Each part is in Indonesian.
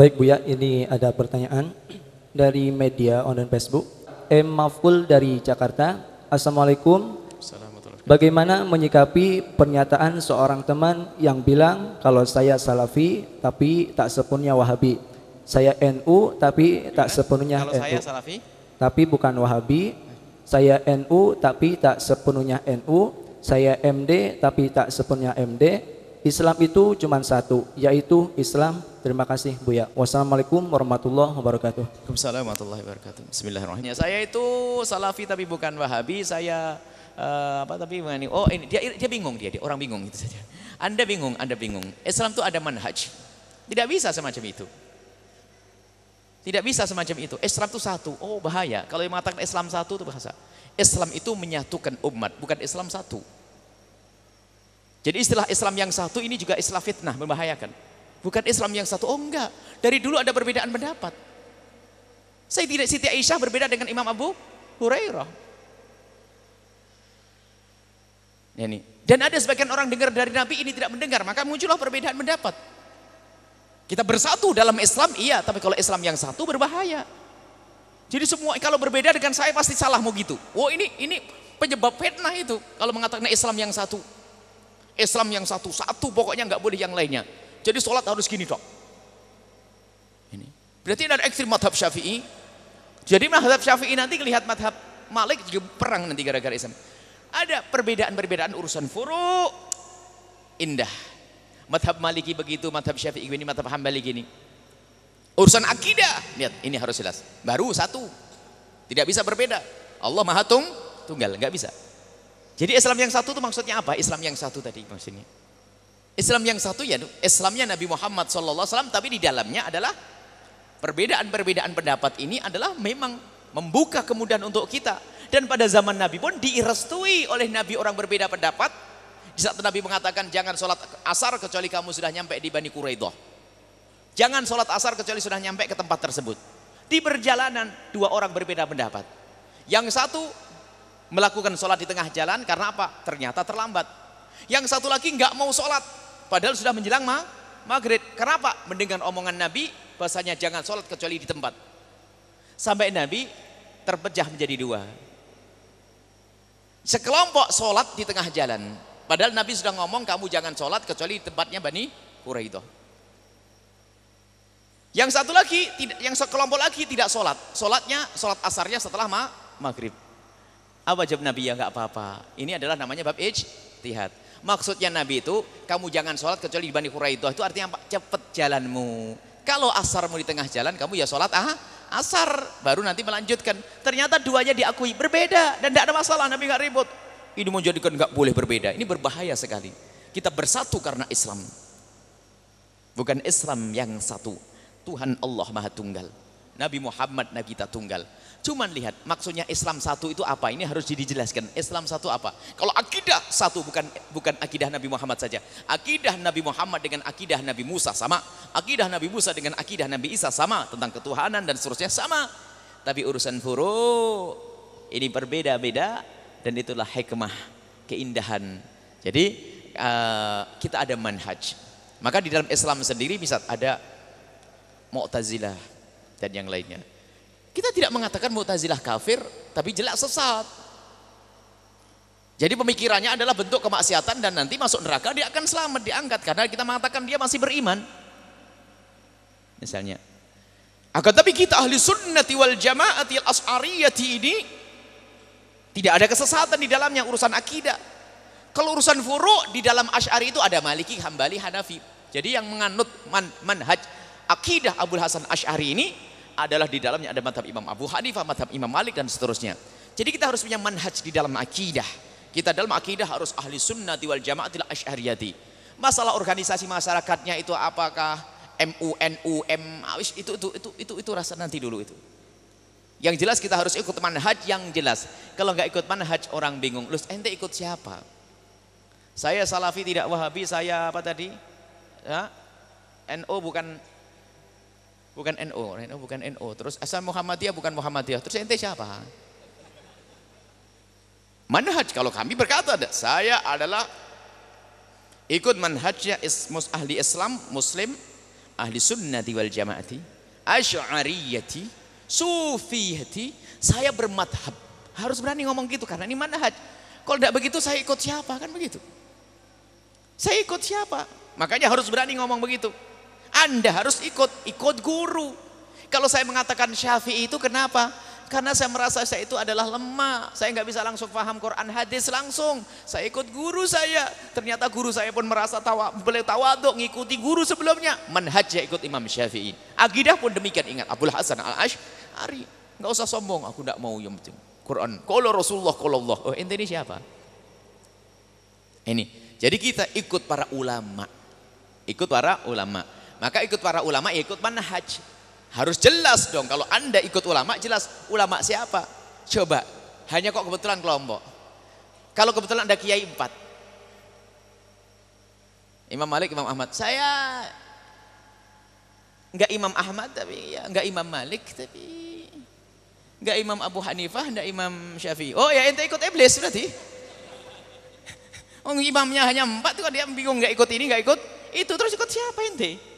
Baik Buya, ini ada pertanyaan dari media online Facebook. M. Maful dari Jakarta. Assalamualaikum. Bagaimana menyikapi pernyataan seorang teman yang bilang kalau saya Salafi tapi tak sepenuhnya Wahabi. Saya NU tapi tak sepenuhnya kalau NU. Saya Salafi tapi bukan Wahabi. Saya NU tapi tak sepenuhnya NU. Saya MD tapi tak sepenuhnya MD. Islam itu cuma satu, yaitu Islam. Terima kasih Buya. Wassalamualaikum warahmatullahi wabarakatuh. Waalaikumsalam warahmatullahi wabarakatuh. Bismillahirrahmanirrahim. Saya itu Salafi tapi bukan Wahabi. Saya tapi oh ini dia bingung, dia orang bingung itu saja. Anda bingung. Islam itu ada manhaj. Tidak bisa semacam itu. Tidak bisa semacam itu. Islam itu satu. Oh bahaya. Kalau yang mengatakan Islam satu itu bahasa. Islam itu menyatukan umat, bukan Islam satu. Jadi istilah Islam yang satu ini juga istilah fitnah, membahayakan. Bukan Islam yang satu, oh enggak. Dari dulu ada perbedaan pendapat. Siti Aisyah berbeda dengan Imam Abu Hurairah. Ini. Dan ada sebagian orang dengar dari Nabi, ini tidak mendengar, maka muncullah perbedaan pendapat. Kita bersatu dalam Islam, iya, tapi kalau Islam yang satu berbahaya. Jadi semua kalau berbeda dengan saya pasti salah mau gitu. Oh ini penyebab fitnah itu kalau mengatakan Islam yang satu. Islam yang satu pokoknya nggak boleh yang lainnya. Jadi sholat harus gini dok. Ini berarti ada ekstrim madhab Syafi'i. Jadi madhab Syafi'i nanti lihat madhab Malik juga perang nanti gara-gara Islam. Ada perbedaan urusan furu' indah. Madhab Maliki begitu, madhab Syafi'i ini, madhab Hambali gini. Urusan akidah, lihat ini harus jelas. Baru satu, tidak bisa berbeda. Allah Maha Tunggal, nggak bisa. Jadi Islam yang satu itu maksudnya apa? Islam yang satu tadi maksudnya. Islam yang satu ya Islamnya Nabi Muhammad SAW, tapi di dalamnya adalah perbedaan pendapat ini adalah memang membuka kemudahan untuk kita. Dan pada zaman Nabi pun direstui oleh Nabi orang berbeda pendapat. Di saat Nabi mengatakan jangan sholat asar kecuali kamu sudah nyampe di Bani Quraidah. Jangan sholat asar kecuali sudah nyampe ke tempat tersebut. Di perjalanan dua orang berbeda pendapat. Yang satu melakukan sholat di tengah jalan karena apa? Ternyata terlambat. Yang satu lagi nggak mau sholat, padahal sudah menjelang maghrib. Kenapa? Mendengar omongan Nabi, bahasanya jangan sholat kecuali di tempat. Sampai Nabi terpecah menjadi dua. Sekelompok sholat di tengah jalan, padahal Nabi sudah ngomong kamu jangan sholat kecuali di tempatnya Bani Quraidah. Yang satu lagi, yang sekelompok lagi tidak sholat. Sholat asarnya setelah maghrib. Apa jawab Nabi? Ya nggak apa-apa. Ini adalah namanya bab ijtihad. Maksudnya Nabi itu kamu jangan sholat kecuali di Bani Quraidah. Itu artinya apa? Cepet jalanmu. Kalau asarmu di tengah jalan, kamu ya sholat asar. Baru nanti melanjutkan. Ternyata duanya diakui berbeda dan tidak ada masalah. Nabi nggak ribut. Ini menjadikan nggak boleh berbeda. Ini berbahaya sekali. Kita bersatu karena Islam. Bukan Islam yang satu. Tuhan Allah Maha Tunggal. Nabi Muhammad Nabi kita tunggal. Cuman lihat maksudnya Islam satu itu apa? Ini harus dijelaskan. Islam satu apa? Kalau akidah satu bukan akidah Nabi Muhammad saja. Akidah Nabi Muhammad dengan akidah Nabi Musa sama. Akidah Nabi Musa dengan akidah Nabi Isa sama. Tentang ketuhanan dan seterusnya sama. Tapi urusan furu' ini berbeda-beda dan itulah hikmah, keindahan. Jadi kita ada manhaj. Maka di dalam Islam sendiri bisa ada Mu'tazilah dan yang lainnya. Kita tidak mengatakan Mu'tazilah kafir, tapi jelas sesat. Jadi pemikirannya adalah bentuk kemaksiatan dan nanti masuk neraka dia akan selamat, diangkat karena kita mengatakan dia masih beriman. Misalnya. Akan tapi kita ahli sunnati wal jama'ati al as'ariyati ini tidak ada kesesatan di dalamnya urusan akidah. Kalau urusan furu' di dalam Asy'ari itu ada Maliki, Hambali, Hanafi. Jadi yang menganut manhaj akidah Abul Hasan Asy'ari ini adalah di dalamnya ada madhab Imam Abu Hanifah, madhab Imam Malik dan seterusnya. Jadi kita harus punya manhaj di dalam akidah. Kita dalam akidah harus ahli sunnati wal jama'atil asy'ariyati. Masalah organisasi masyarakatnya itu apakah MU, NU, itu rasa nanti dulu itu. Yang jelas kita harus ikut manhaj yang jelas. Kalau nggak ikut manhaj orang bingung. Lu ente ikut siapa? Saya Salafi tidak Wahabi, saya apa tadi? Ya, NU bukan NU. Terus asal Muhammadiyah bukan Muhammadiyah. Terus ente siapa? Manhaj. Kalau kami berkata, saya adalah ikut manhajnya ahli Islam, Muslim, ahli sunnati wal jamaati, asy'ariyati, sufiyati, saya bermadhab. Harus berani ngomong gitu karena ini manhaj. Kalau tidak begitu saya ikut siapa, kan begitu. Saya ikut siapa? Makanya harus berani ngomong begitu. Anda harus ikut guru. Kalau saya mengatakan Syafi'i itu kenapa? Karena saya merasa saya itu adalah lemah. Saya nggak bisa langsung paham Quran hadis langsung. Saya ikut guru saya. Ternyata guru saya pun merasa beliau tawaduk ngikuti guru sebelumnya. Manhajnya ikut Imam Syafi'i. Akidah pun demikian, ingat Abul Hasan Al-Asy'ari. Nggak usah sombong, aku nggak mau yang penting Quran. Qala Rasulullah qala Allah. Oh, ente ini siapa? Ini. Jadi kita ikut para ulama. Ikut para ulama. Maka ikut para ulama ya ikut manhaj. Harus jelas dong, kalau Anda ikut ulama jelas ulama siapa. Coba, hanya kok kebetulan kelompok. Kalau kebetulan ada kiai 4. Imam Malik, Imam Ahmad. Saya enggak Imam Ahmad tapi ya enggak Imam Malik tapi enggak Imam Abu Hanifah, enggak Imam Syafi'i. Oh ya ente ikut iblis berarti. Oh imamnya hanya 4 tuh dia bingung enggak ikut ini, enggak ikut itu, terus ikut siapa ente?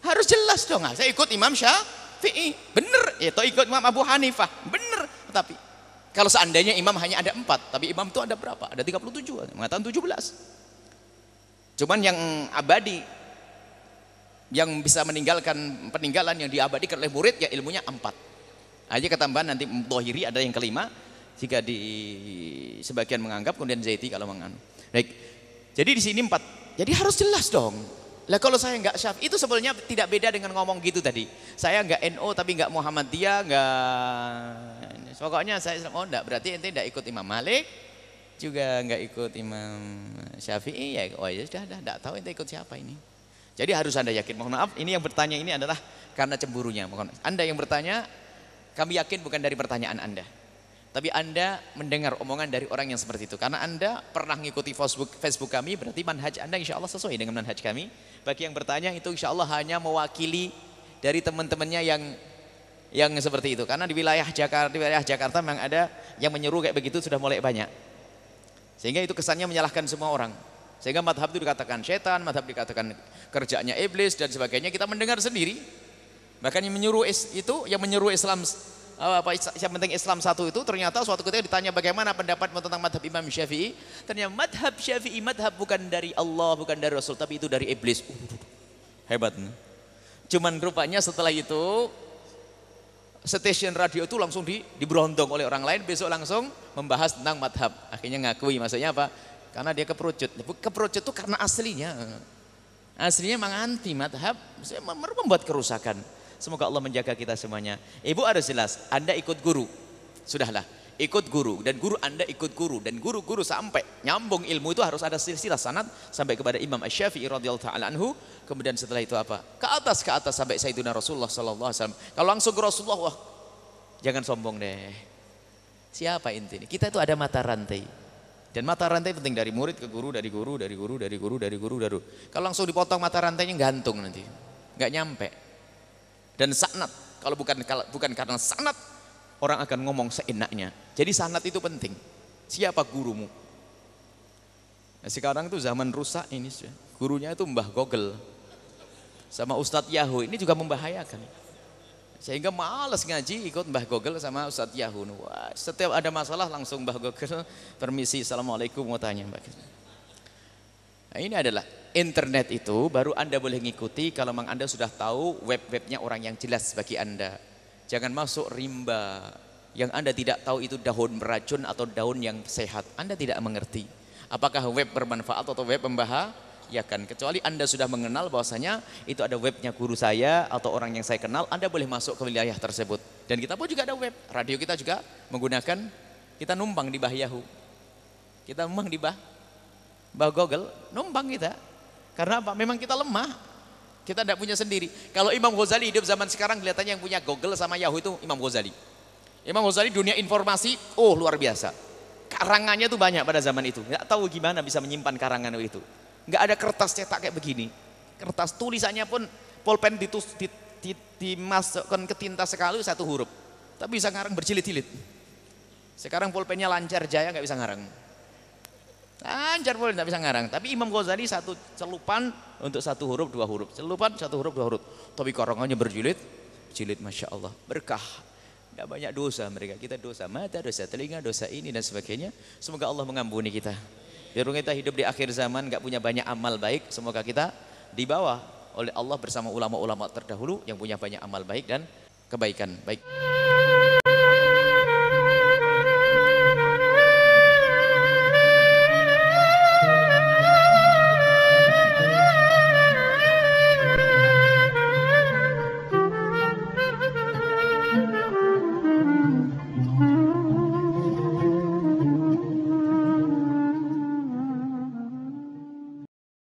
Harus jelas dong, saya ikut Imam Syafi'i, bener, itu ikut Imam Abu Hanifah, bener. Tapi kalau seandainya imam hanya ada 4, tapi imam itu ada berapa? Ada 37, mengatakan 17. Cuman yang abadi, yang bisa meninggalkan peninggalan yang diabadikan oleh murid, ya ilmunya 4. Aja ketambahan nanti Dhahiri ada yang kelima, jika di sebagian menganggap, kemudian Zaiti kalau menganggap. Baik, jadi di sini 4, jadi harus jelas dong. Lah kalau saya nggak Syafi'i itu sebenarnya tidak beda dengan ngomong gitu tadi. Saya nggak NO tapi nggak Muhammadiyah, nggak. Pokoknya saya oh enggak, berarti ente enggak ikut Imam Malik, juga nggak ikut Imam Syafi'i ya. Oh ya sudah, enggak tahu ente ikut siapa ini. Jadi harus Anda yakin. Mohon maaf, ini yang bertanya ini adalah karena cemburunya. Mohon Anda yang bertanya, kami yakin bukan dari pertanyaan Anda. Tapi Anda mendengar omongan dari orang yang seperti itu. Karena Anda pernah mengikuti Facebook kami, berarti manhaj Anda insya Allah sesuai dengan manhaj kami. Bagi yang bertanya itu insya Allah hanya mewakili dari teman-temannya yang seperti itu. Karena di wilayah Jakarta memang ada yang menyeru kayak begitu sudah mulai banyak. Sehingga itu kesannya menyalahkan semua orang. Sehingga madhab itu dikatakan setan, madhab dikatakan kerjanya iblis dan sebagainya. Kita mendengar sendiri. Bahkan yang menyuruh Islam yang penting Islam satu itu ternyata suatu ketika ditanya bagaimana pendapatmu tentang madhab Imam Syafi'i, ternyata madhab Syafi'i madhab bukan dari Allah, bukan dari Rasul, tapi itu dari iblis. Hebat. Cuman rupanya setelah itu stasiun radio itu langsung diberondong oleh orang lain, besok langsung membahas tentang madhab. Akhirnya ngakui, maksudnya apa? Karena dia keperucut. Keperucut itu karena aslinya memang anti madhab, membuat kerusakan. Semoga Allah menjaga kita semuanya. Ibu harus jelas, Anda ikut guru. Sudahlah, ikut guru. Dan guru Anda ikut guru. Dan guru-guru sampai nyambung ilmu itu harus ada silsilah sanad sampai kepada Imam Asy-Syafi'i radhiyallahu ta'ala anhu. Kemudian setelah itu apa? Ke atas sampai Sayyidina Rasulullah sallallahu alaihi wasallam. Kalau langsung ke Rasulullah, wah, jangan sombong deh. Siapa inti ini? Kita itu ada mata rantai. Dan mata rantai penting dari murid ke guru, dari guru. Kalau langsung dipotong mata rantainya gantung nanti. Enggak nyampe. Dan sanad, kalau bukan karena sanad, orang akan ngomong seenaknya. Jadi sanad itu penting. Siapa gurumu? Nah, sekarang itu zaman rusak ini, gurunya itu Mbah Google sama Ustadz Yahoo, ini juga membahayakan. Sehingga malas ngaji ikut Mbah Google sama Ustadz Yahoo. Wah, setiap ada masalah langsung Mbah Google, permisi, assalamualaikum, mau tanya Mbak. Nah, ini adalah internet itu baru Anda boleh ngikuti kalau memang Anda sudah tahu web-webnya orang yang jelas bagi Anda. Jangan masuk rimba yang Anda tidak tahu itu daun beracun atau daun yang sehat. Anda tidak mengerti apakah web bermanfaat atau web membahayakan. Kecuali Anda sudah mengenal bahwasanya itu ada webnya guru saya atau orang yang saya kenal, Anda boleh masuk ke wilayah tersebut. Dan kita pun juga ada web, radio kita juga menggunakan, kita numpang di Mbah Yahoo, kita numpang di Mbah Google, numpang kita. Karena apa? Memang kita lemah. Kita tidak punya sendiri. Kalau Imam Ghazali hidup zaman sekarang, kelihatannya yang punya Google sama Yahoo itu Imam Ghazali. Imam Ghazali dunia informasi, oh luar biasa. Karangannya tuh banyak pada zaman itu. Nggak tahu gimana bisa menyimpan karangan itu. Nggak ada kertas cetak kayak begini. Kertas tulisannya pun pulpen dimasukkan ke tinta sekali satu huruf. Tapi bisa ngarang berjilid-jilid. Sekarang pulpennya lancar jaya nggak bisa ngarang. Lancar boleh, tidak bisa ngarang. Tapi Imam Ghazali satu celupan untuk satu huruf dua huruf, celupan satu huruf dua huruf. Tapi karangannya berjilid, jilid, masya Allah, berkah. Tidak banyak dosa mereka. Kita dosa mata, dosa telinga, dosa ini dan sebagainya. Semoga Allah mengampuni kita. Biar kita hidup di akhir zaman nggak punya banyak amal baik. Semoga kita dibawa oleh Allah bersama ulama-ulama terdahulu yang punya banyak amal baik dan kebaikan. Baik.